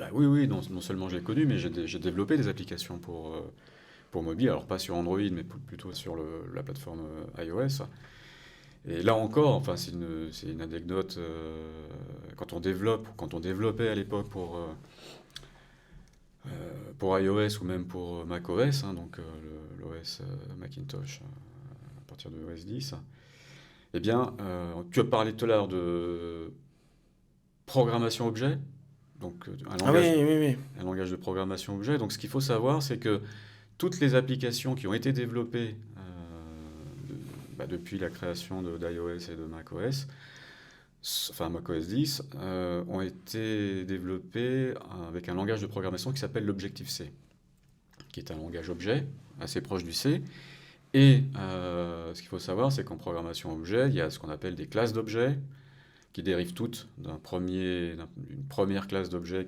bah oui, oui, non seulement je l'ai connu, mais j'ai développé des applications pour mobile, alors pas sur Android, mais plutôt sur la plateforme iOS. Et là encore, enfin, c'est une anecdote, quand on développait à l'époque pour iOS ou même pour macOS, hein, donc l'OS Macintosh à partir de OS 10, eh bien, tu as parlé tout à l'heure de programmation objet, donc Ah oui, oui, oui. un langage de programmation objet. Donc ce qu'il faut savoir, c'est que toutes les applications qui ont été développées depuis la création d'iOS et de macOS, enfin macOS 10, ont été développées avec un langage de programmation qui s'appelle l'Objective-C, qui est un langage objet assez proche du C. Et ce qu'il faut savoir, c'est qu'en programmation objet, il y a ce qu'on appelle des classes d'objets qui dérivent toutes d'une première classe d'objets